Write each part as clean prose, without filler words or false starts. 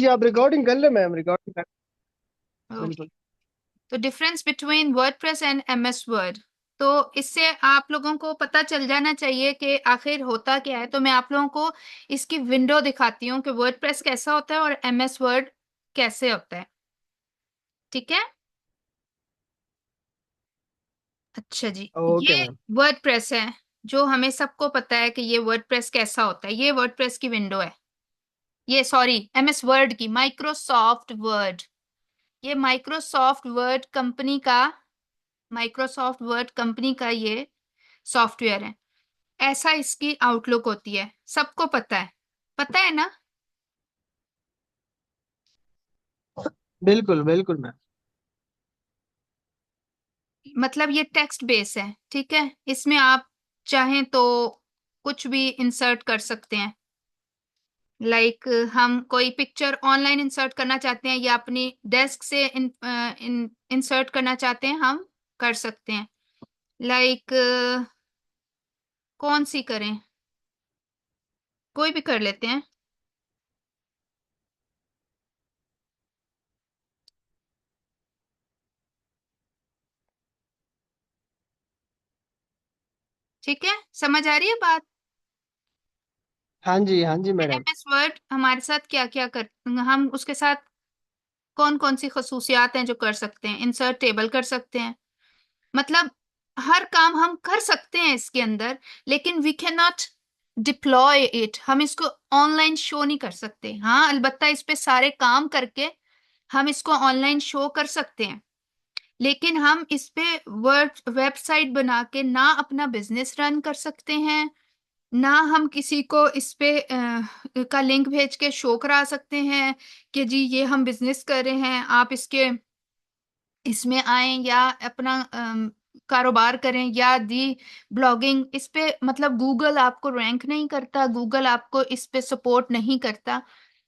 जी आप रिकॉर्डिंग कर ले, मैम रिकॉर्डिंग कर। ओके। बिल्कुल। तो difference between WordPress and MS word. तो इससे आप लोगों को पता चल जाना चाहिए कि आखिर होता क्या है। तो मैं आप लोगों को इसकी विंडो दिखाती हूँ कि वर्डप्रेस कैसा होता है और एमएस वर्ड कैसे होता है। ठीक है। अच्छा जी। ओके ये मैम। वर्डप्रेस है, जो हमें सबको पता है कि ये वर्डप्रेस कैसा होता है। ये वर्डप्रेस की विंडो है। ये सॉरी, एमएस वर्ड की, माइक्रोसॉफ्ट वर्ड। ये माइक्रोसॉफ्ट वर्ड कंपनी का ये सॉफ्टवेयर है। ऐसा इसकी आउटलुक होती है, सबको पता है ना। बिल्कुल बिल्कुल मैम। मतलब ये टेक्स्ट बेस है, ठीक है। इसमें आप चाहें तो कुछ भी इंसर्ट कर सकते हैं। हम कोई पिक्चर ऑनलाइन इंसर्ट करना चाहते हैं या अपनी डेस्क से इंसर्ट करना चाहते हैं, हम कर सकते हैं। लाइक कौन सी करें, कोई भी कर लेते हैं। ठीक है, समझ आ रही है बात। हाँ जी मैडम। एमएस वर्ड हमारे साथ क्या क्या कर, हम उसके साथ कौन कौन सी खसूसियात हैं जो कर सकते हैं। इंसर्ट टेबल कर सकते हैं, मतलब हर काम हम कर सकते हैं इसके अंदर। लेकिन we can not deploy it, हम इसको ऑनलाइन शो नहीं कर सकते। हाँ, अलबत्ता इस पे सारे काम करके हम इसको ऑनलाइन शो कर सकते हैं। लेकिन हम इस पे वर्ड वेबसाइट बना के ना अपना बिजनेस रन कर सकते हैं, ना हम किसी को इस पे का लिंक भेज के शो करा सकते हैं कि जी ये हम बिजनेस कर रहे हैं, आप इसके इसमें आए या अपना कारोबार करें। या दी ब्लॉगिंग इस पे, मतलब गूगल आपको रैंक नहीं करता, गूगल आपको इस पे सपोर्ट नहीं करता।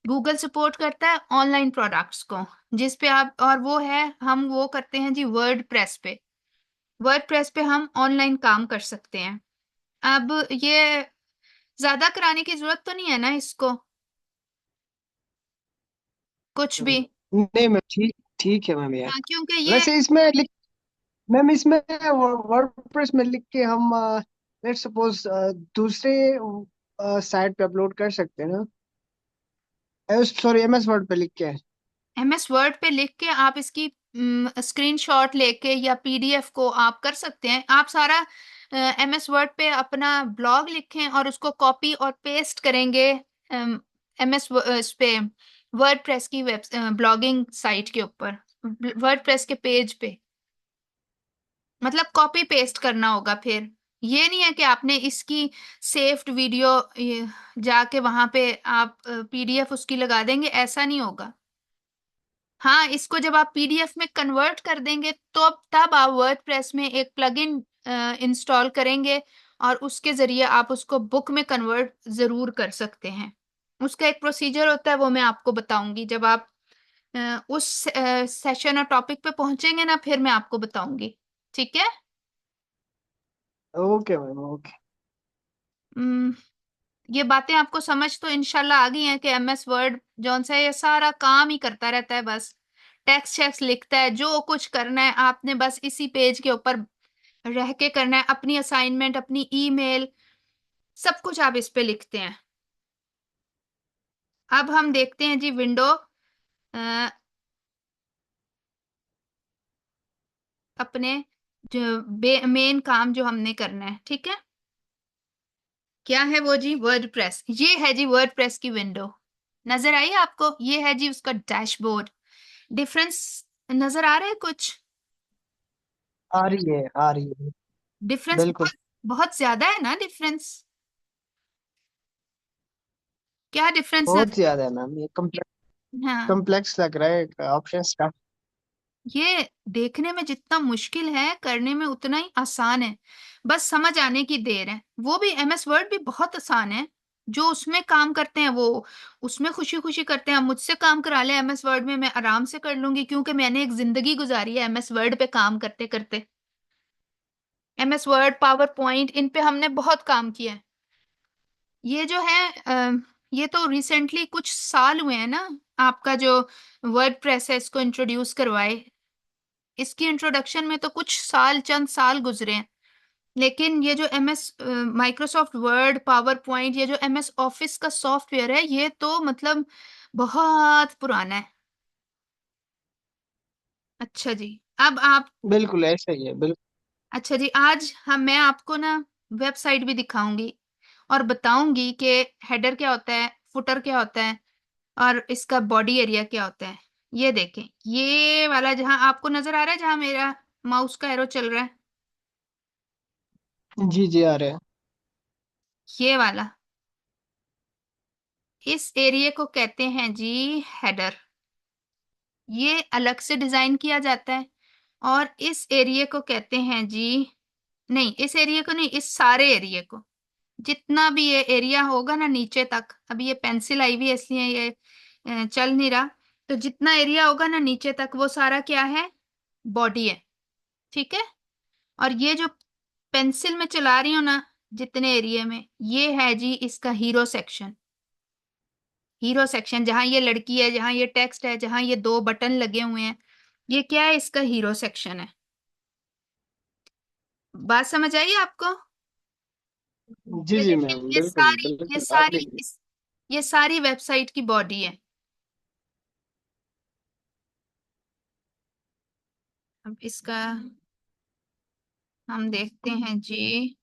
गूगल सपोर्ट करता है ऑनलाइन प्रोडक्ट्स को, जिस पे आप, और वो है, हम वो करते हैं जी वर्ड प्रेस पे। वर्ड प्रेस पे हम ऑनलाइन काम कर सकते हैं। अब ये ज्यादा कराने की जरूरत तो नहीं है ना इसको, कुछ भी। नहीं मैम, ठीक ठीक है मैम यार। हाँ, क्योंकि ये, वैसे इसमें लिख, मैम इसमें वर्डप्रेस में लिख के हम लेट्स सपोज दूसरे साइट पे अपलोड कर सकते हैं ना। सॉरी, एमएस वर्ड पे लिख के। एमएस वर्ड पे लिख के आप इसकी स्क्रीनशॉट लेके या पीडीएफ को आप कर सकते हैं। आप सारा एमएस वर्ड पे अपना ब्लॉग लिखें और उसको कॉपी और पेस्ट करेंगे एमएस इस पे वर्डप्रेस की वेब ब्लॉगिंग साइट के ऊपर, वर्डप्रेस के पेज पे। मतलब कॉपी पेस्ट करना होगा फिर। ये नहीं है कि आपने इसकी सेव्ड वीडियो जाके वहां पे आप पीडीएफ उसकी लगा देंगे, ऐसा नहीं होगा। हाँ, इसको जब आप पीडीएफ में कन्वर्ट कर देंगे तो अब तब आप वर्डप्रेस में एक प्लगइन इंस्टॉल करेंगे और उसके जरिए आप उसको बुक में कन्वर्ट जरूर कर सकते हैं। उसका एक प्रोसीजर होता है, वो मैं आपको बताऊंगी जब आप उस सेशन और टॉपिक पे पहुंचेंगे ना, फिर मैं आपको बताऊंगी। ठीक है। Okay ma'am okay. हम्म, ये बातें आपको समझ तो इंशाल्लाह आ गई हैं कि एमएस वर्ड जौन सा है, ये सारा काम ही करता रहता है। बस टेक्स्ट शेक्स लिखता है, जो कुछ करना है आपने बस इसी पेज के ऊपर रह के करना है। अपनी असाइनमेंट, अपनी ईमेल, सब कुछ आप इस पे लिखते हैं। अब हम देखते हैं जी विंडो, अपने जो मेन काम जो हमने करना है। ठीक है, क्या है वो जी? वर्डप्रेस। ये है जी वर्डप्रेस की विंडो, नजर आई आपको? ये है जी उसका डैशबोर्ड। डिफरेंस नजर आ रहा है कुछ? आ रही है आ रही है। डिफरेंस बिल्कुल। बहुत बहुत ज्यादा है ना डिफरेंस? क्या डिफरेंस बहुत नजर? ज्यादा है मैम, ये हाँ, कॉम्प्लेक्स लग रहा है ऑप्शंस का। ये देखने में जितना मुश्किल है, करने में उतना ही आसान है। बस समझ आने की देर है। वो भी एमएस वर्ड भी बहुत आसान है। जो उसमें काम करते हैं वो उसमें खुशी खुशी करते हैं। मुझसे काम करा ले एमएस वर्ड में, मैं आराम से कर लूंगी, क्योंकि मैंने एक जिंदगी गुजारी है एमएस वर्ड पे काम करते करते। एमएस वर्ड, पावर पॉइंट, इन पे हमने बहुत काम किया है। ये जो है ये तो रिसेंटली कुछ साल हुए हैं ना, आपका जो वर्ड प्रेस है इसको इंट्रोड्यूस करवाए। इसकी इंट्रोडक्शन में तो कुछ साल, चंद साल गुजरे हैं। लेकिन ये जो MS Microsoft word, power point, ये जो एमएस ऑफिस का सॉफ्टवेयर है, ये तो मतलब बहुत पुराना है। अच्छा जी। अब आप, बिल्कुल ऐसा ही है, बिल्कुल। अच्छा जी, आज मैं आपको ना वेबसाइट भी दिखाऊंगी और बताऊंगी कि हेडर क्या होता है, फुटर क्या होता है, और इसका बॉडी एरिया क्या होता है। ये देखें, ये वाला जहां आपको नजर आ रहा है, जहां मेरा माउस का एरो चल रहा है, जी जी, आ रहे हैं। ये वाला, इस एरिया को कहते हैं जी हेडर। ये अलग से डिजाइन किया जाता है। और इस एरिया को कहते हैं जी, नहीं, इस एरिया को नहीं, इस सारे एरिया को, जितना भी ये एरिया होगा ना नीचे तक, अभी ये पेंसिल आई हुई है इसलिए ये चल नहीं रहा। तो जितना एरिया होगा ना नीचे तक, वो सारा क्या है, बॉडी है। ठीक है। और ये जो पेंसिल में चला रही हूँ ना, जितने एरिया में, ये है जी इसका हीरो सेक्शन। हीरो सेक्शन, जहां ये लड़की है, जहां ये टेक्स्ट है, जहां ये दो बटन लगे हुए हैं, ये क्या है, इसका हीरो सेक्शन है। बात समझ आई आपको? जी ये जी देखें, मैम, ये बिल्कुल सारी, ये बिल्कुल, आ सारी रही है। ये सारी वेबसाइट की बॉडी है। अब इसका हम देखते हैं जी,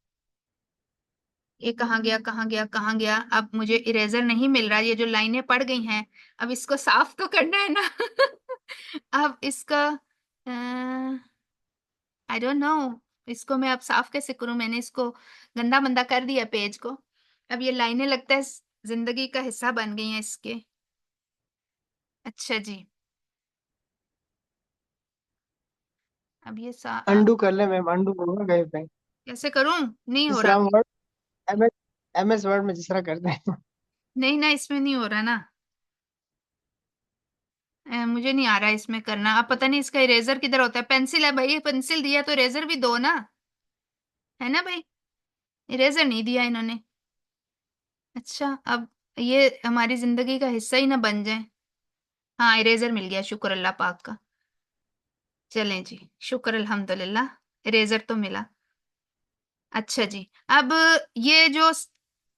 ये कहाँ गया, कहाँ गया, कहाँ गया। अब मुझे इरेजर नहीं मिल रहा, ये जो लाइनें पड़ गई हैं, अब इसको साफ तो करना है ना। अब इसका आई डोंट नो, इसको मैं अब साफ कैसे करूं? मैंने इसको गंदा मंदा कर दिया पेज को। अब ये लाइनें लगता है जिंदगी का हिस्सा बन गई हैं इसके। अच्छा जी। अब ये अंडू कर ले मैम, अंडू होगा कहीं पे। कैसे करूं? नहीं हो जिस रहा। तरह हम वर्ड, एमएस एमएस वर्ड में जिस तरह करते हैं। नहीं ना, इसमें नहीं हो रहा ना। मुझे नहीं आ रहा है इसमें करना। अब पता नहीं इसका इरेजर किधर होता है। पेंसिल है भाई, पेंसिल दिया तो इरेजर भी दो ना, है ना भाई? इरेजर नहीं दिया इन्होंने। अच्छा, अब ये हमारी जिंदगी का हिस्सा ही ना बन जाए। हाँ, इरेजर मिल गया, शुक्र अल्लाह पाक का। चलें जी, शुक्र अल्हम्दुलिल्लाह, इरेजर तो मिला। अच्छा जी। अब ये जो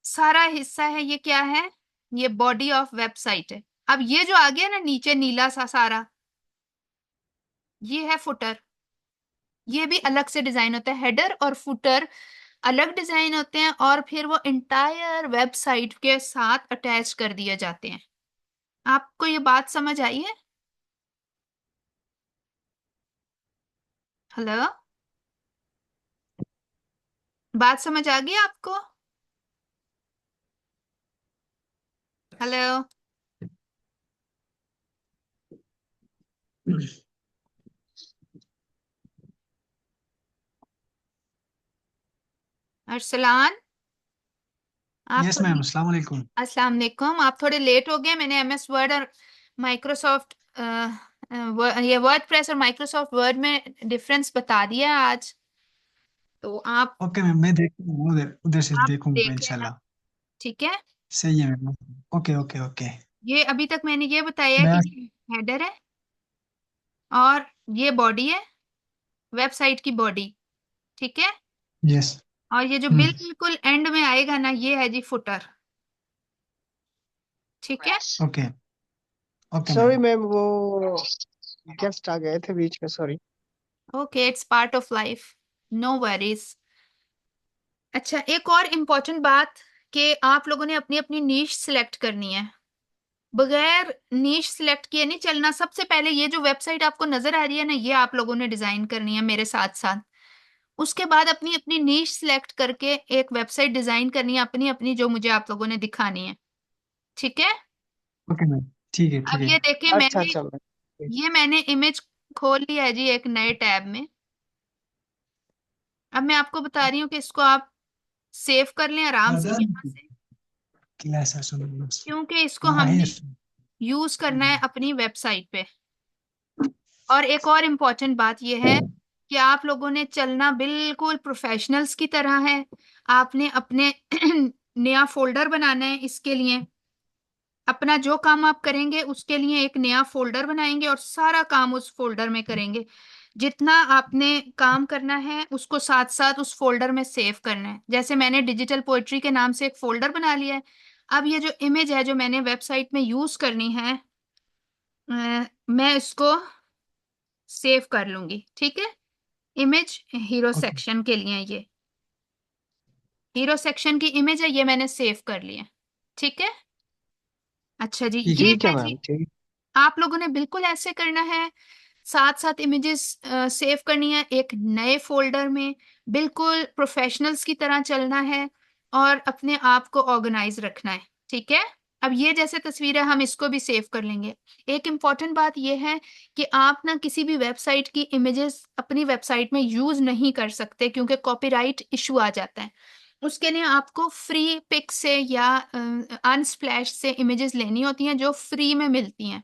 सारा हिस्सा है, ये क्या है? ये बॉडी ऑफ वेबसाइट है। अब ये जो आ गया ना नीचे नीला सा सारा, ये है फुटर। ये भी अलग से डिजाइन होता है। हेडर और फुटर अलग डिजाइन होते हैं, और फिर वो इंटायर वेबसाइट के साथ अटैच कर दिए जाते हैं। आपको ये बात समझ आई है? हेलो, बात समझ आ गई आपको? हेलो। अरसलान, आप यस मैम, थोड़ी, अस्सलाम वालेकुम। अस्सलाम वालेकुम। आप थोड़े लेट हो गए। मैंने एमएस वर्ड और माइक्रोसॉफ्ट ये वर्ड प्रेस और माइक्रोसॉफ्ट वर्ड में डिफरेंस बता दिया है आज। तो ओके मैम, मैं देख उधर उधर से आप देखूंगा देख लेना। इंशाल्लाह। ठीक है। सही है मैम। Okay okay okay. ये अभी तक मैंने ये बताया कि मैं ये हेडर है, और ये बॉडी है, वेबसाइट की बॉडी। ठीक है। यस। और ये जो हम्म। बिल्कुल एंड में आएगा ना, ये है जी फुटर। ठीक है। Okay okay sorry ma'am. Ma'am, वो गेस्ट आ गए थे बीच में, sorry. Okay, it's part of life, no worries. अच्छा, एक और इम्पोर्टेंट बात, कि आप लोगों ने अपनी अपनी नीश सिलेक्ट करनी है। बगैर नीश सिलेक्ट किए नहीं चलना। सबसे पहले ये जो वेबसाइट आपको नजर आ रही है ना, ये आप लोगों ने डिजाइन करनी है मेरे साथ साथ। उसके बाद अपनी अपनी नीश सिलेक्ट करके एक वेबसाइट डिजाइन करनी है अपनी अपनी, जो मुझे आप लोगों ने दिखानी है। ठीक है। ओके मैम, ठीक है अब ठीक है। ये देखिए, अच्छा मैंने, अच्छा मैम। मैंने इमेज खोल लिया है जी एक नए टैब में। अब मैं आपको बता रही हूँ कि इसको आप सेव कर लें आराम से यहाँ से, क्लास क्योंकि इसको हमने माहिर। यूज करना है अपनी वेबसाइट पे। और एक और इम्पोर्टेंट बात यह है कि आप लोगों ने चलना बिल्कुल प्रोफेशनल्स की तरह है। आपने अपने नया फोल्डर बनाना है इसके लिए। अपना जो काम आप करेंगे उसके लिए एक नया फोल्डर बनाएंगे और सारा काम उस फोल्डर में करेंगे। जितना आपने काम करना है उसको साथ साथ उस फोल्डर में सेव करना है। जैसे मैंने डिजिटल पोएट्री के नाम से एक फोल्डर बना लिया है। अब ये जो इमेज है जो मैंने वेबसाइट में यूज करनी है, मैं इसको सेव कर लूंगी। ठीक है, इमेज हीरो ओके सेक्शन के लिए ये हीरो सेक्शन की इमेज है, ये मैंने सेव कर लिया। ठीक है। अच्छा जी, ठीक है। ये ठीक है है जी। मैम, ठीक। आप लोगों ने बिल्कुल ऐसे करना है, साथ साथ इमेजेस सेव करनी है एक नए फोल्डर में, बिल्कुल प्रोफेशनल्स की तरह चलना है और अपने आप को ऑर्गेनाइज रखना है। ठीक है। अब ये जैसे तस्वीर है हम इसको भी सेव कर लेंगे। एक इम्पॉर्टेंट बात यह है कि आप ना किसी भी वेबसाइट की इमेजेस अपनी वेबसाइट में यूज नहीं कर सकते क्योंकि कॉपीराइट इशू आ जाता है। उसके लिए आपको फ्री पिक से या अनस्प्लैश से इमेजेस लेनी होती हैं जो फ्री में मिलती हैं,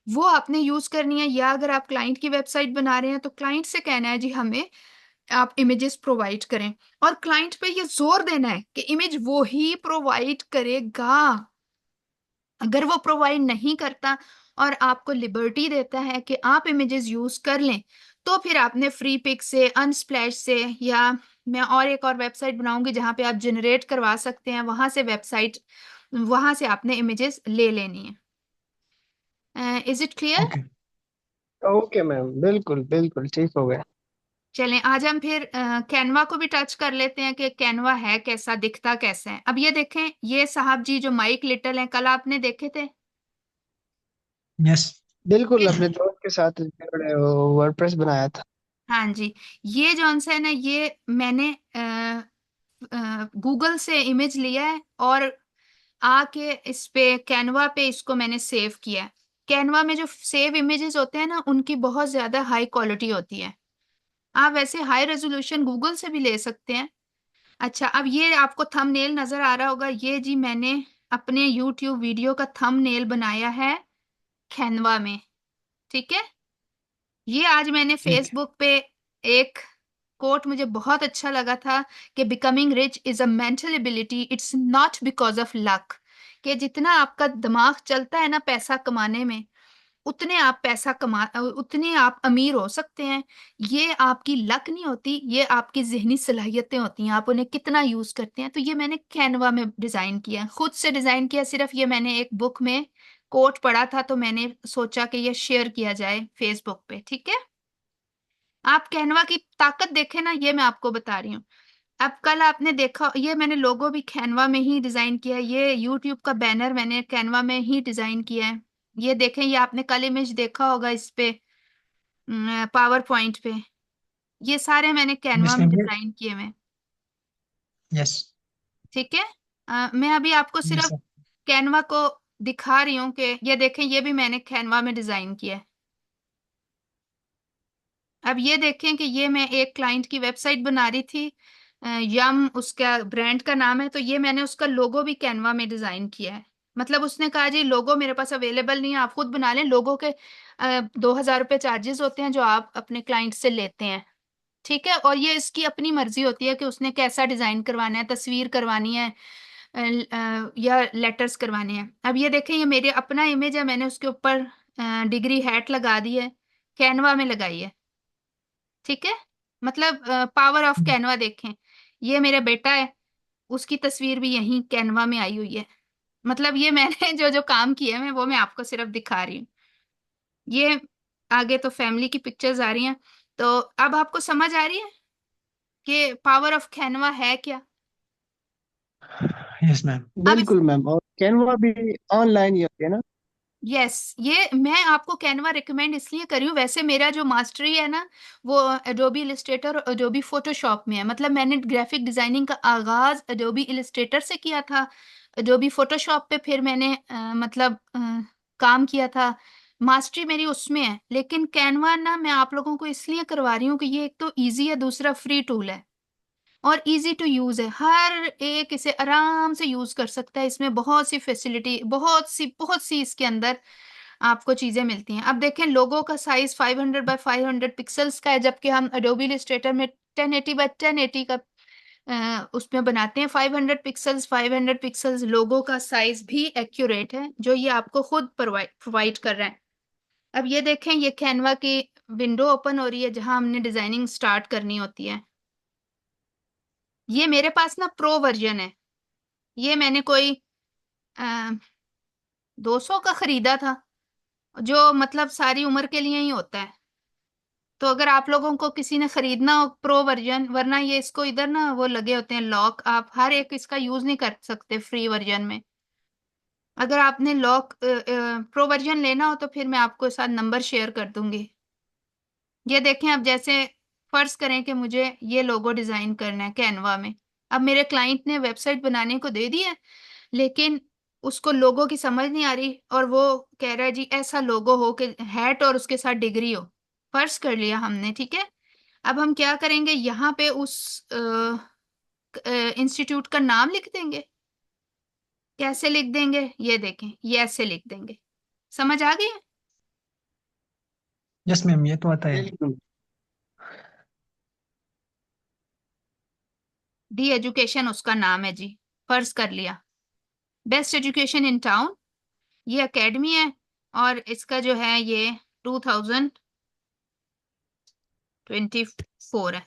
वो आपने यूज करनी है। या अगर आप क्लाइंट की वेबसाइट बना रहे हैं तो क्लाइंट से कहना है जी हमें आप इमेजेस प्रोवाइड करें, और क्लाइंट पे ये जोर देना है कि इमेज वो ही प्रोवाइड करेगा। अगर वो प्रोवाइड नहीं करता और आपको लिबर्टी देता है कि आप इमेजेस यूज कर लें, तो फिर आपने फ्री पिक से, अनस्प्लैश से, या मैं और एक और वेबसाइट बनाऊंगी जहां पे आप जनरेट करवा सकते हैं, वहां से आपने इमेजेस ले लेनी है। Is it clear? Okay okay ma'am, बिल्कुल बिल्कुल ठीक हो गया। चलें आज हम फिर कैनवा को भी टच कर लेते हैं कि कैनवा है कैसा, दिखता कैसा है। अब ये देखें, ये साहब जी जो माइक लिटल हैं, कल आपने देखे थे। यस बिल्कुल, ये अपने दोस्त के साथ वर्डप्रेस बनाया था। हाँ जी, ये जॉनसन है, ये मैंने गूगल से इमेज लिया है और आके इस पे कैनवा पे इसको मैंने सेव किया है। कैनवा में जो सेव इमेजेस होते हैं ना उनकी बहुत ज्यादा हाई क्वालिटी होती है। आप वैसे हाई रेजोल्यूशन गूगल से भी ले सकते हैं। अच्छा, अब ये आपको थंबनेल नजर आ रहा होगा, ये जी मैंने अपने यूट्यूब वीडियो का थंबनेल बनाया है कैनवा में। ठीक है। ये आज मैंने ठीक है। फेसबुक पे एक कोट मुझे बहुत अच्छा लगा था कि becoming rich is a mental ability, it's not because of luck. कि जितना आपका दिमाग चलता है ना पैसा कमाने में, उतने आप अमीर हो सकते हैं। ये आपकी लक नहीं होती, ये आपकी जहनी सलाहियतें होती हैं, आप उन्हें कितना यूज करते हैं। तो ये मैंने कैनवा में डिजाइन किया, खुद से डिजाइन किया। सिर्फ ये मैंने एक बुक में कोट पढ़ा था तो मैंने सोचा कि ये शेयर किया जाए फेसबुक पे। ठीक है। आप कैनवा की ताकत देखें ना, ये मैं आपको बता रही हूँ। अब कल आपने देखा, ये मैंने लोगो भी कैनवा में ही डिजाइन किया है, ये यूट्यूब का बैनर मैंने कैनवा में ही डिजाइन किया है। ये देखें, ये आपने कल इमेज देखा होगा इस पे पावर पॉइंट पे, ये सारे मैंने कैनवा यस में मैम। डिजाइन किए हुए। यस ठीक है। मैं अभी आपको यस सिर्फ सर। कैनवा को दिखा रही हूँ कि ये देखें, ये भी मैंने कैनवा में डिजाइन किया है। अब ये देखें कि ये मैं एक क्लाइंट की वेबसाइट बना रही थी, यम उसका ब्रांड का नाम है, तो ये मैंने उसका लोगो भी कैनवा में डिजाइन किया है। मतलब उसने कहा जी लोगो मेरे पास अवेलेबल नहीं है, आप खुद बना लें। लोगो के 2,000 रुपये चार्जेस होते हैं जो आप अपने क्लाइंट से लेते हैं। ठीक है। और ये इसकी अपनी मर्जी होती है कि उसने कैसा डिजाइन करवाना है, तस्वीर करवानी है या लेटर्स करवाने हैं। अब ये देखें, ये मेरे अपना इमेज है, मैंने उसके ऊपर डिग्री हैट लगा दी है, कैनवा में लगाई है। ठीक है। मतलब पावर ऑफ कैनवा देखें। ये मेरा बेटा है, उसकी तस्वीर भी यहीं कैनवा में आई हुई है। मतलब ये मैंने जो जो काम किए हैं वो मैं आपको सिर्फ दिखा रही हूँ। ये आगे तो फैमिली की पिक्चर्स आ रही हैं। तो अब आपको समझ आ रही है कि पावर ऑफ कैनवा है क्या। Yes ma'am. अब इस बिल्कुल मैम, और कैनवा भी ऑनलाइन ही होती है ना? यस, ये मैं आपको कैनवा रिकमेंड इसलिए कर रही हूँ। वैसे मेरा जो मास्टरी है ना वो एडोबी इलिस्ट्रेटर और एडोबी फोटोशॉप में है। मतलब मैंने ग्राफिक डिजाइनिंग का आगाज एडोबी इलिस्ट्रेटर से किया था, एडोबी फोटोशॉप पे फिर मैंने काम किया था। मास्टरी मेरी उसमें है। लेकिन कैनवा ना मैं आप लोगों को इसलिए करवा रही हूँ कि ये एक तो इजी है, दूसरा फ्री टूल है और इजी टू यूज है। हर एक इसे आराम से यूज कर सकता है। इसमें बहुत सी फैसिलिटी, बहुत सी इसके अंदर आपको चीजें मिलती हैं। अब देखें, लोगो का साइज 500 बाय 500 पिक्सल्स का है, जबकि हम एडोबी इलस्ट्रेटर में 1080 बाय 1080 का उसमें बनाते हैं 500 पिक्सल्स, 500 पिक्सल्स। लोगो का साइज भी एक्यूरेट है, जो ये आपको खुद प्रोवाइड कर रहा है। अब ये देखें, ये कैनवा की विंडो ओपन हो रही है जहां हमने डिजाइनिंग स्टार्ट करनी होती है। ये मेरे पास ना प्रो वर्जन है। ये मैंने कोई 200 का खरीदा था, जो मतलब सारी उम्र के लिए ही होता है। तो अगर आप लोगों को किसी ने खरीदना हो प्रो वर्जन, वरना ये इसको इधर ना वो लगे होते हैं लॉक, आप हर एक इसका यूज नहीं कर सकते फ्री वर्जन में। अगर आपने लॉक प्रो वर्जन लेना हो तो फिर मैं आपको साथ नंबर शेयर कर दूंगी। ये देखें, अब जैसे फर्ज करें कि मुझे ये लोगो डिजाइन करना है कैनवा में। अब मेरे क्लाइंट ने वेबसाइट बनाने को दे दी है, लेकिन उसको लोगो की समझ नहीं आ रही, और वो कह रहा है जी ऐसा लोगो हो कि हैट और उसके साथ डिग्री हो। फर्ज कर लिया हमने, ठीक है। अब हम क्या करेंगे, यहाँ पे उस इंस्टीट्यूट का नाम लिख देंगे। कैसे लिख देंगे, ये देखें, ये ऐसे लिख देंगे। समझ आ गई? यस मैम, ये तो आता है। बिल्कुल। डी एजुकेशन उसका नाम है जी। फर्ज कर लिया, बेस्ट एजुकेशन इन टाउन, ये एकेडमी है। और इसका जो है ये 2024 है।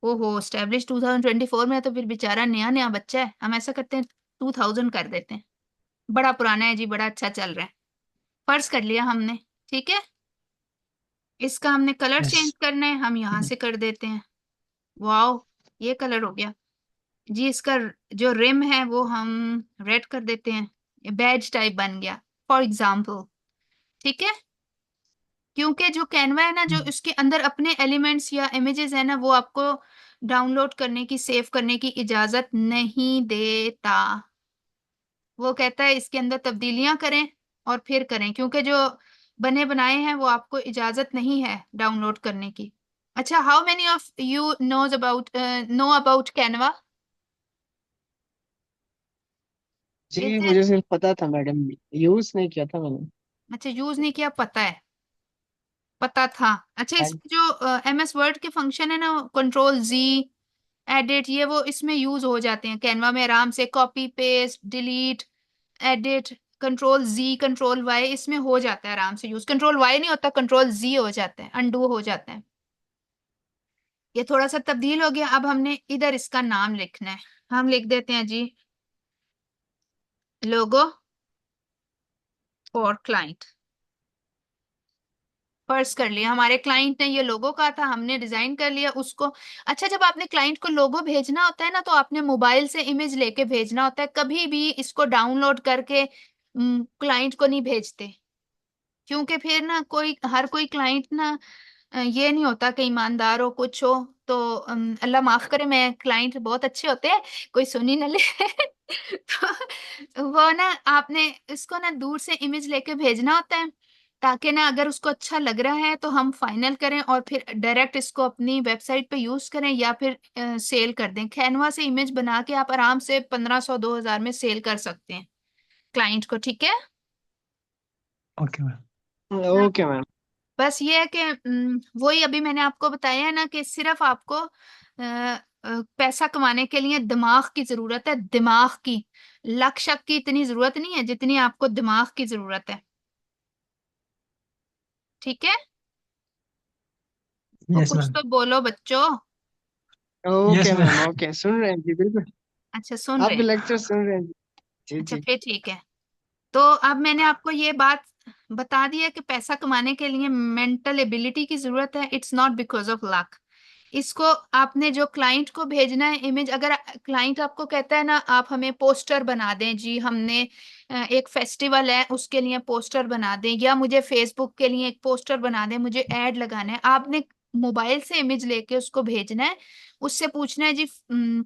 ओहो, स्टैब्लिश 2024 में है, तो फिर बेचारा नया नया बच्चा है। हम ऐसा करते हैं 2000 कर देते हैं। बड़ा पुराना है जी, बड़ा अच्छा चल रहा है। फर्ज कर लिया हमने, ठीक है। इसका हमने कलर यस। चेंज करना है, हम यहाँ से कर देते हैं। वाओ, ये कलर हो गया जी। इसका जो रिम है वो हम रेड कर देते हैं, बैज टाइप बन गया फॉर एग्जाम्पल, ठीक है। क्योंकि जो कैनवा है ना, जो इसके अंदर अपने एलिमेंट्स या इमेजेस है ना, वो आपको डाउनलोड करने की, सेव करने की इजाजत नहीं देता। वो कहता है इसके अंदर तब्दीलियां करें और फिर करें, क्योंकि जो बने बनाए हैं वो आपको इजाजत नहीं है डाउनलोड करने की। अच्छा, how many of you know about Canva? जी, इज मुझे सिर्फ पता था मैडम, यूज नहीं किया था मैंने। अच्छा, यूज नहीं किया, पता है। पता था। अच्छा, हाँ। इसके जो MS वर्ड के फंक्शन है ना, Ctrl+Z, एडिट, ये वो इसमें यूज हो जाते हैं कैनवा में आराम से। Copy paste, delete, edit, Ctrl+Z, Ctrl+Y, इसमें हो जाता है आराम से यूज। Ctrl+Y नहीं होता, Ctrl+Z हो जाता है, अनडू हो जाता है। ये थोड़ा सा तब्दील हो गया। अब हमने इधर इसका नाम लिखना है। हम लिख देते हैं जी, लोगो फॉर क्लाइंट। पर्स कर लिया, हमारे क्लाइंट ने ये लोगो कहा था, हमने डिजाइन कर लिया उसको। अच्छा, जब आपने क्लाइंट को लोगो भेजना होता है ना, तो आपने मोबाइल से इमेज लेके भेजना होता है, कभी भी इसको डाउनलोड करके क्लाइंट को नहीं भेजते। क्योंकि फिर ना हर कोई क्लाइंट ना ये नहीं होता कि ईमानदार हो कुछ हो। तो अल्लाह माफ करे, मैं क्लाइंट बहुत अच्छे होते हैं, कोई सुन ही ना ले। तो वो ना, आपने इसको ना दूर से इमेज लेके भेजना होता है, ताकि ना अगर उसको अच्छा लग रहा है तो हम फाइनल करें और फिर डायरेक्ट इसको अपनी वेबसाइट पे यूज करें, या फिर सेल कर दें। कैनवा से इमेज बना के आप आराम से 1500 2000 में सेल कर सकते हैं क्लाइंट को, ठीक है। Okay ma'am. Okay ma'am. बस ये है कि वही अभी मैंने आपको बताया है ना, कि सिर्फ आपको पैसा कमाने के लिए दिमाग की जरूरत है, दिमाग की। लक शक की इतनी जरूरत नहीं है जितनी आपको दिमाग की जरूरत है, ठीक है। तो यस कुछ मैम। तो बोलो बच्चों। Yes okay ma'am. Ma'am, okay, सुन रहे हैं जी, बिल्कुल। अच्छा, सुन रहे आपके हैं। लेक्चर सुन रहे हैं जी। जी अच्छा, जी। फिर ठीक है। तो अब मैंने आपको ये बात बता दी है कि पैसा कमाने के लिए मेंटल एबिलिटी की जरूरत है, it's not because of luck. इसको आपने जो क्लाइंट को भेजना है इमेज, अगर क्लाइंट आपको कहता है ना आप हमें पोस्टर बना दें जी, हमने एक फेस्टिवल है उसके लिए पोस्टर बना दें, या मुझे फेसबुक के लिए एक पोस्टर बना दें, मुझे ऐड लगाना है, आपने मोबाइल से इमेज लेके उसको भेजना है। उससे पूछना है जी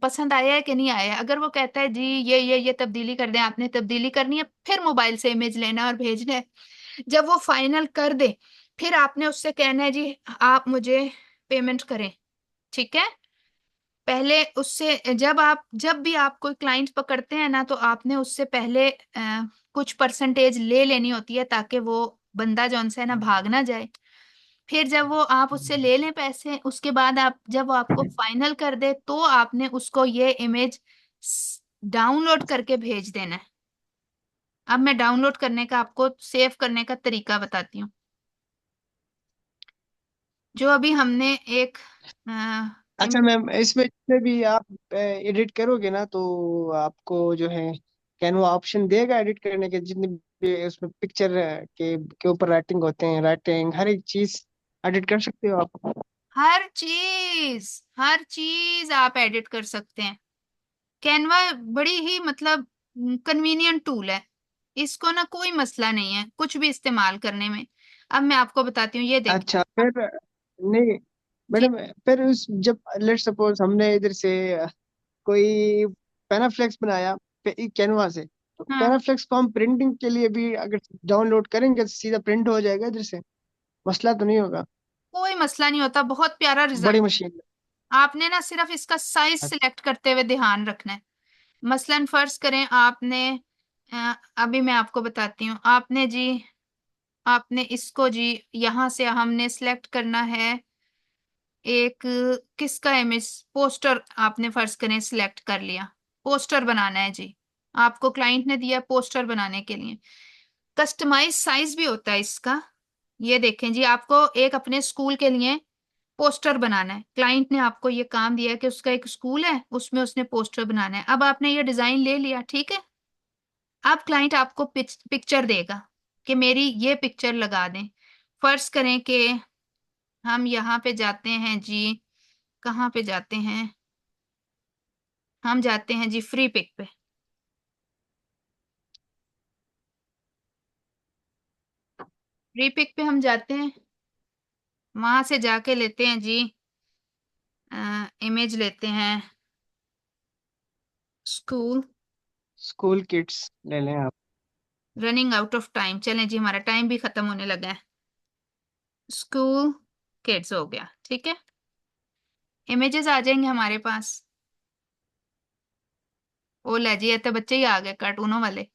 पसंद आया है कि नहीं आया है। अगर वो कहता है जी ये तब्दीली कर दें, आपने तब्दीली करनी है, फिर मोबाइल से इमेज लेना है और भेजना है। जब वो फाइनल कर दे, फिर आपने उससे कहना है जी आप मुझे पेमेंट करें, ठीक है। पहले उससे, जब भी आप कोई क्लाइंट पकड़ते हैं ना, तो आपने उससे पहले कुछ परसेंटेज ले लेनी होती है, ताकि वो बंदा जो उनसे है ना भाग ना जाए। फिर जब वो आप उससे ले लें पैसे, उसके बाद आप जब वो आपको फाइनल कर दे तो आपने उसको ये इमेज डाउनलोड करके भेज देना है। अब मैं डाउनलोड करने का आपको सेव करने का तरीका बताती हूँ। जो अभी हमने एक अच्छा मैम, इसमें जितने भी आप एडिट करोगे ना, तो आपको जो है कैनवा ऑप्शन देगा एडिट करने के, जितने भी उसमें पिक्चर के ऊपर राइटिंग होते हैं, राइटिंग हर एक चीज एडिट कर सकते हो आप। हर चीज आप एडिट कर सकते हैं। कैनवा बड़ी ही मतलब कन्वीनियंट टूल है। इसको ना कोई मसला नहीं है कुछ भी इस्तेमाल करने में। अब मैं आपको बताती हूँ, ये देखें। अच्छा फिर, नहीं जी। मैडम, फिर उस जब लेट सपोज हमने इधर से कोई पैनाफ्लेक्स बनाया कैनवा से, तो हाँ, पैनाफ्लेक्स को हम प्रिंटिंग के लिए भी अगर डाउनलोड करेंगे तो सीधा प्रिंट हो जाएगा इधर से, मसला तो नहीं होगा? कोई मसला नहीं होता, बहुत प्यारा बड़ी रिजल्ट। मशीन। आपने ना सिर्फ इसका साइज सिलेक्ट करते हुए ध्यान रखना है। मसलन फर्ज करें आपने अभी मैं आपको बताती हूँ। आपने इसको जी यहाँ से हमने सिलेक्ट करना है एक किसका इमेज, पोस्टर आपने फर्ज करें सिलेक्ट कर लिया। पोस्टर बनाना है जी, आपको क्लाइंट ने दिया पोस्टर बनाने के लिए। कस्टमाइज साइज भी होता है इसका। ये देखें जी, आपको एक अपने स्कूल के लिए पोस्टर बनाना है। क्लाइंट ने आपको ये काम दिया है कि उसका एक स्कूल है, उसमें उसने पोस्टर बनाना है। अब आपने ये डिजाइन ले लिया, ठीक है। अब क्लाइंट आपको पिक्चर देगा कि मेरी ये पिक्चर लगा दें। फर्ज करें कि हम यहाँ पे जाते हैं जी, कहाँ पे जाते हैं, हम जाते हैं जी फ्री पिक पे। फ्री पिक पे हम जाते हैं, वहां से जाके लेते हैं जी इमेज लेते हैं स्कूल। स्कूल किड्स ले लें आप। रनिंग आउट ऑफ टाइम, चलें जी हमारा टाइम भी खत्म होने लगा है। स्कूल किड्स हो गया, ठीक है। इमेजेस आ जाएंगे हमारे पास। ओ ले जी, ये तो बच्चे ही आ गए कार्टूनों वाले।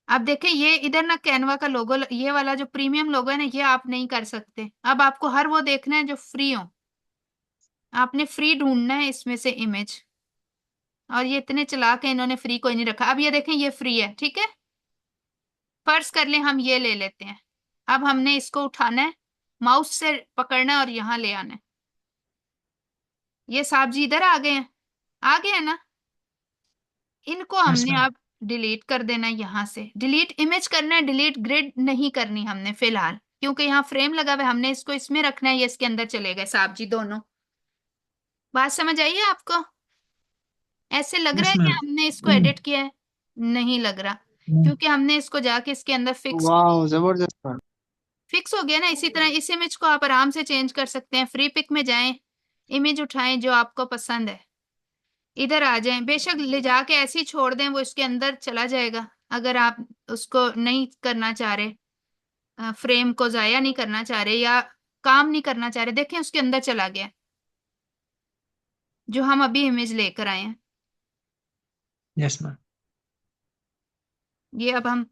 अब देखें ये इधर ना कैनवा का लोगो, ये वाला जो प्रीमियम लोगो है ना, ये आप नहीं कर सकते। अब आपको हर वो देखना है जो फ्री हो। आपने फ्री ढूंढना है इसमें से इमेज। और ये इतने चला के इन्होंने फ्री कोई नहीं रखा। अब ये देखें ये फ्री है, ठीक है। फर्ज कर ले हम ये ले लेते हैं। अब हमने इसको उठाना है, माउस से पकड़ना है और यहाँ ले आना है। ये साहब जी इधर आ गए हैं, आ गए हैं ना। इनको यस हमने मैम। अब डिलीट कर देना है। यहाँ से डिलीट इमेज करना है, डिलीट ग्रिड नहीं करनी हमने फिलहाल, क्योंकि यहाँ फ्रेम लगा हुआ है। हमने इसको इसमें रखना है, ये इसके अंदर चले गए साहब जी दोनों। बात समझ आई है आपको? ऐसे लग रहा यस है कि मैम। हमने इसको एडिट किया है? नहीं लग रहा, क्योंकि हमने इसको जाके इसके अंदर फिक्स वाह जबरदस्त। फिक्स हो गया ना। इसी तरह इस इमेज को आप आराम से चेंज कर सकते हैं। फ्री पिक में जाएं, इमेज उठाएं जो आपको पसंद है, इधर आ जाएं। बेशक ले जाके ऐसे ही छोड़ दें, वो इसके अंदर चला जाएगा। अगर आप उसको नहीं करना चाह रहे, फ्रेम को जाया नहीं करना चाह रहे या काम नहीं करना चाह रहे, देखें उसके अंदर चला गया जो हम अभी इमेज लेकर आए हैं। Yes ma'am. ये अब हम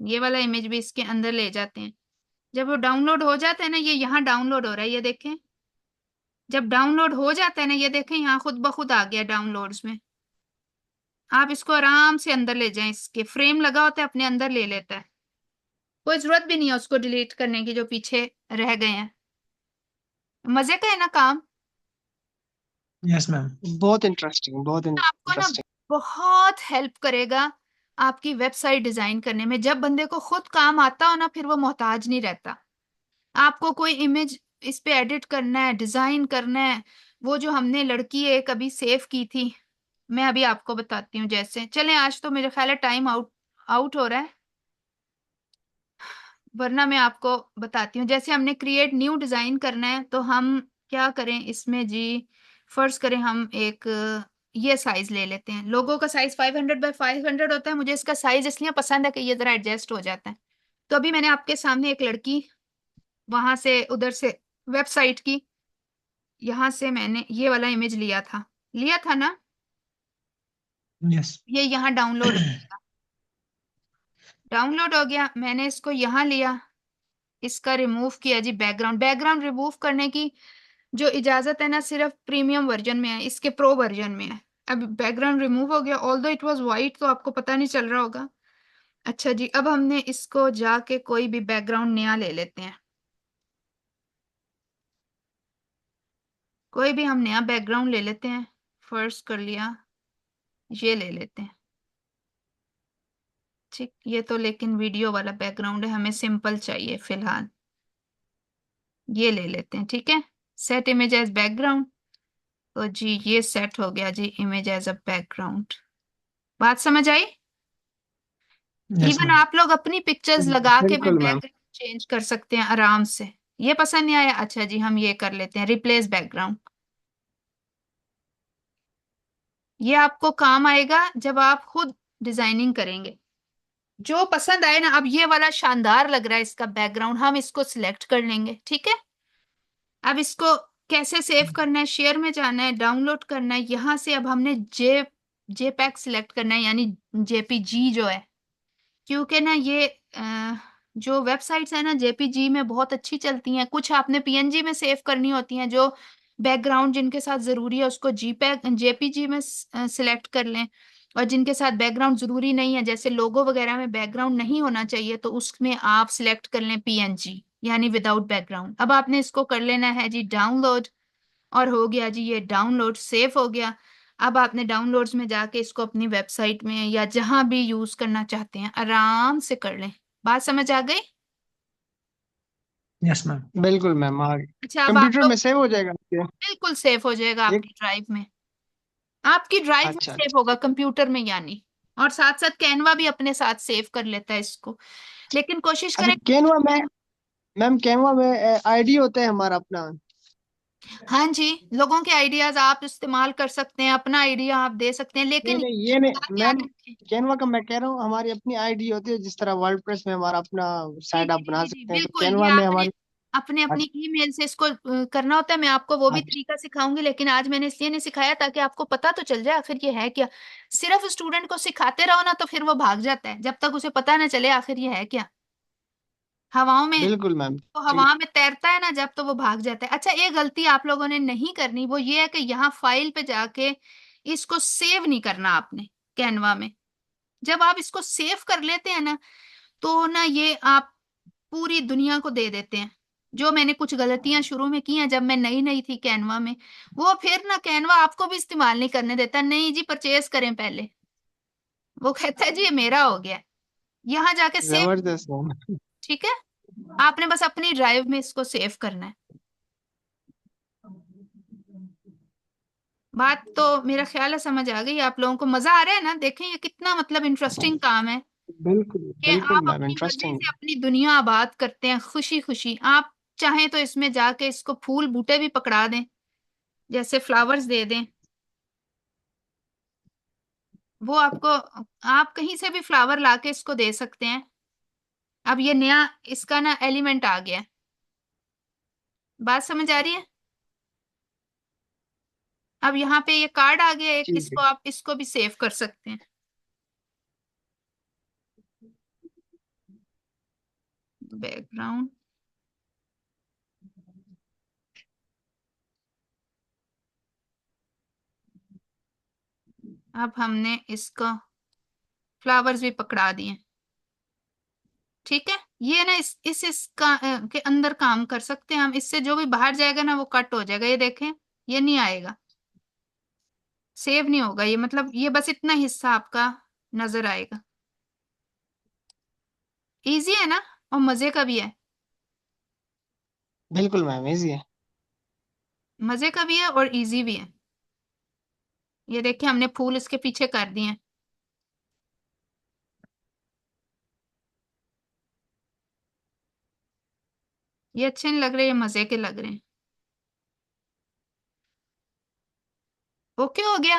ये वाला इमेज भी इसके अंदर ले जाते हैं। जब वो डाउनलोड हो जाता है ना, ये यहाँ डाउनलोड हो रहा है, ये देखें। जब डाउनलोड हो जाता है ना, ये देखें यहाँ खुद ब खुद आ गया डाउनलोड्स में। आप इसको आराम से अंदर ले जाएं, इसके फ्रेम लगा होता है अपने अंदर ले लेता है। कोई जरूरत भी नहीं है उसको डिलीट करने की जो पीछे रह गए हैं। मजे का है ना काम। Yes ma'am. बहुत इंटरेस्टिंग, बहुत आपको ना इंटरेस्टिंग। बहुत हेल्प करेगा आपकी वेबसाइट डिजाइन करने में। जब बंदे को खुद काम आता हो ना, फिर वो मोहताज नहीं रहता। आपको कोई इमेज इस पे एडिट करना है, डिजाइन करना है। वो जो हमने लड़की एक अभी सेव की थी, मैं अभी आपको बताती हूँ। जैसे चलें, आज तो मेरे ख्याल है टाइम आउट आउट हो रहा है, वरना मैं आपको बताती हूँ। जैसे हमने क्रिएट न्यू डिजाइन करना है, तो हम क्या करें इसमें जी। फर्ज करें हम एक ये साइज ले लेते हैं। लोगों का साइज 500 बाय 500 होता है। मुझे इसका साइज इसलिए पसंद है कि ये जरा एडजस्ट हो जाता है। तो अभी मैंने आपके सामने एक लड़की, वहां से उधर से वेबसाइट की, यहाँ से मैंने ये वाला इमेज लिया था ना। यस। ये यहाँ डाउनलोड हो गया। मैंने इसको यहाँ लिया, इसका रिमूव किया जी बैकग्राउंड। बैकग्राउंड रिमूव करने की जो इजाजत है ना सिर्फ प्रीमियम वर्जन में है, इसके प्रो वर्जन में है। अब बैकग्राउंड रिमूव हो गया, ऑल्दो इट वाज वाइट तो आपको पता नहीं चल रहा होगा। अच्छा जी, अब हमने इसको जाके कोई भी बैकग्राउंड नया ले लेते हैं। कोई भी हम नया बैकग्राउंड ले लेते हैं। फर्स्ट कर लिया, ये ले लेते हैं। ठीक, ये तो लेकिन वीडियो वाला बैकग्राउंड है, हमें सिंपल चाहिए फिलहाल। ये ले लेते हैं, ठीक है। Set image as background. तो जी ये सेट हो गया जी, इमेज एज अ बैकग्राउंड। बात समझ आई? Yes, even ma'am. आप लोग अपनी पिक्चर्स लगा के भी बिल्कुल मैम। बैकग्राउंड चेंज कर सकते हैं आराम से। ये पसंद नहीं आया, अच्छा जी हम ये कर लेते हैं रिप्लेस बैकग्राउंड। ये आपको काम आएगा जब आप खुद डिजाइनिंग करेंगे। जो पसंद आए ना, अब ये वाला शानदार लग रहा है इसका बैकग्राउंड, हम इसको सिलेक्ट कर लेंगे, ठीक है। अब इसको कैसे सेव करना है, शेयर में जाना है, डाउनलोड करना है, यहां से अब हमने जेपैक सिलेक्ट करना है, यानी जेपीजी जो है। क्योंकि ना ये जो वेबसाइट्स है ना जेपीजी में बहुत अच्छी चलती हैं, कुछ आपने पीएनजी में सेव करनी होती हैं, जो बैकग्राउंड जिनके साथ जरूरी है उसको जीपैक जेपीजी में सिलेक्ट कर लें। और जिनके साथ बैकग्राउंड जरूरी नहीं है, जैसे लोगो वगैरह में बैकग्राउंड नहीं होना चाहिए, तो उसमें आप सिलेक्ट कर लें पीएनजी, यानी विदाउट बैकग्राउंड। अब आपने इसको कर लेना है जी डाउनलोड, और हो गया जी ये डाउनलोड, सेव हो गया। अब आपने डाउनलोड्स में जाके इसको अपनी वेबसाइट में या जहां भी यूज करना चाहते हैं आराम से कर लें। बात समझ आ गई? Yes, ma'am. बिल्कुल मैम, आ अच्छा, अब आप कंप्यूटर लोग में सेव हो जाएगा आपके? बिल्कुल सेव हो जाएगा एक। आपकी ड्राइव में। आपकी ड्राइव में अच्छा सेव अच्छा। होगा कंप्यूटर में यानी। और साथ साथ कैनवा भी अपने साथ सेव कर लेता है इसको, लेकिन कोशिश अच्छा करें। कैनवा में, मैम कैनवा में आईडी होता है हमारा अपना? हाँ जी, लोगों के आइडियाज आप इस्तेमाल कर सकते हैं, अपना आइडिया आप दे सकते हैं, नहीं लेकिन नहीं, ये नहीं बात याद मैम। रखें। कैनवा का मैं कह रहा हूँ, हमारी अपनी आईडी होती है, जिस तरह वर्डप्रेस में हमारा अपना जी साइट जी आप जी बना जी जी सकते हैं, तो बिल्कुल, ये कैनवा में आपने हमारी। अपने अपनी अच्छा ईमेल से इसको करना होता है। मैं आपको वो भी अच्छा। तरीका सिखाऊंगी, लेकिन आज मैंने इसलिए नहीं सिखाया ताकि आपको पता तो चल जाए आखिर ये है क्या। सिर्फ स्टूडेंट को सिखाते रहो ना तो फिर वो भाग जाता है, जब तक उसे पता ना चले आखिर ये है क्या। हवाओं में, बिल्कुल मैम। तो ठीक। हवा में तैरता है ना जब, तो वो भाग जाता है। अच्छा, एक गलती आप लोगों ने नहीं करनी, वो ये है कि यहाँ फाइल पे जाके इसको सेव नहीं करना आपने कैनवा में। जब आप इसको सेव कर लेते हैं ना, तो ना ये आप पूरी दुनिया को दे देते हैं। जो मैंने कुछ गलतियां शुरू में की हैं जब मैं नई नई थी कैनवा में, वो फिर ना कैनवा आपको भी इस्तेमाल नहीं करने देता। नहीं जी, परचेज करें पहले, वो कहता है जी ये मेरा हो गया। यहाँ जाके सेव, जबरदस्त मैम। ठीक है। आपने बस अपनी ड्राइव में इसको सेव करना है। बात तो मेरा ख्याल है समझ आ गई आप लोगों को, मजा आ रहा है ना? देखें ये कितना मतलब इंटरेस्टिंग काम है बिल्कुल कि बिल्कुल आप मैम, अपनी मर्जी इंटरेस्टिंग। से अपनी दुनिया आबाद करते हैं खुशी खुशी। आप चाहें तो इसमें जाके इसको फूल बूटे भी पकड़ा दें, जैसे फ्लावर्स दे दें, वो आपको, आप कहीं से भी फ्लावर लाके इसको दे सकते हैं। अब ये नया इसका ना एलिमेंट आ गया है। बात समझ आ रही है? अब यहाँ पे ये कार्ड आ गया एक, ठीक है। इसको आप इसको भी सेव कर सकते हैं, बैकग्राउंड। अब हमने इसका फ्लावर्स भी पकड़ा दिए, ठीक है। ये ना इसका के अंदर काम कर सकते हैं हम, इससे जो भी बाहर जाएगा ना वो कट हो जाएगा, ये देखें, ये नहीं आएगा, सेव नहीं होगा ये, मतलब ये बस इतना हिस्सा आपका नजर आएगा। इजी है ना, और मजे का भी है। बिल्कुल मैम, इजी है। मजे का भी है और इजी भी है। ये देखिए हमने फूल इसके पीछे कर दिए हैं। ये अच्छे नहीं लग रहे, ये मजे के लग रहे हैं। ओके हो गया?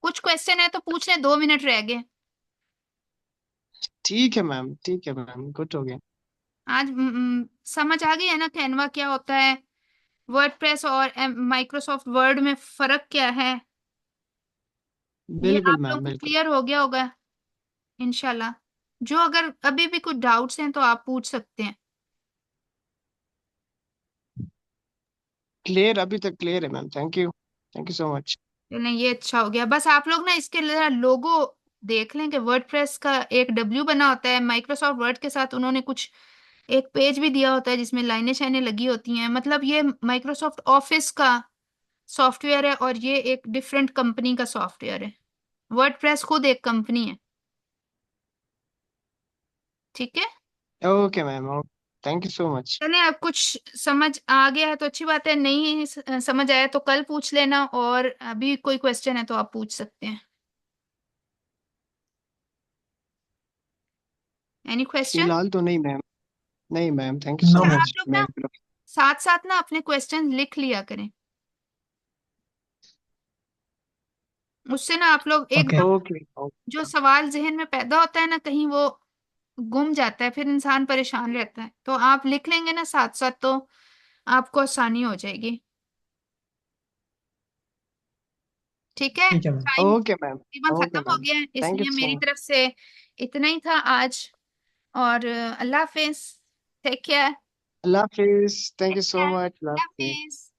कुछ क्वेश्चन है तो पूछ लें, 2 मिनट रह गए। ठीक है मैम, ठीक है मैम, गुड हो गया। आज समझ आ गई है ना कैनवा क्या होता है, वर्डप्रेस और माइक्रोसॉफ्ट वर्ड में फर्क क्या है? ये बिल्कुल आप लोगों मैम, को बिल्कुल। क्लियर हो गया होगा इंशाल्लाह। जो अगर अभी भी कुछ डाउट्स हैं तो आप पूछ सकते हैं। क्लियर, अभी तक क्लियर है ma'am. Thank you so much. नहीं, ये अच्छा हो गया। बस आप लोग ना इसके लिए लोगो देख लें कि वर्डप्रेस का एक डब्ल्यू बना होता है, माइक्रोसॉफ्ट वर्ड के साथ उन्होंने कुछ एक पेज भी दिया होता है जिसमें लाइनें शाइनें लगी होती हैं। मतलब ये माइक्रोसॉफ्ट ऑफिस का सॉफ्टवेयर है और ये एक डिफरेंट कंपनी का सॉफ्टवेयर है। वर्डप्रेस खुद एक कंपनी है। ठीक है। Okay ma'am, thank you so much. चलें, अब कुछ समझ आ गया है तो अच्छी बात है, नहीं समझ आया तो कल पूछ लेना, और अभी कोई क्वेश्चन है तो आप पूछ सकते हैं। Any question? फिलहाल तो नहीं मैम। नहीं ma'am, thank you so no ma'am. आप मच। लोग मैं ना साथ साथ ना अपने क्वेश्चन लिख लिया करें। उससे ना आप लोग ओके। एकदम ओके। जो सवाल जहन में पैदा होता है ना, कहीं वो गुम जाता है, फिर इंसान परेशान रहता है। तो आप लिख लेंगे ना साथ साथ तो आपको आसानी हो जाएगी। ठीक है। ठीक है मैम। Time okay ma'am. तकरीबन ओके खत्म हो मैम, गया है, थैंक यू इसलिए सो मेरी मच। तरफ से इतना ही था आज। और अल्लाह हाफिज। Take care. अल्लाह हाफिज, thank take you so care. Much, अल्लाह अल्लाह हाफिज। हाफिज।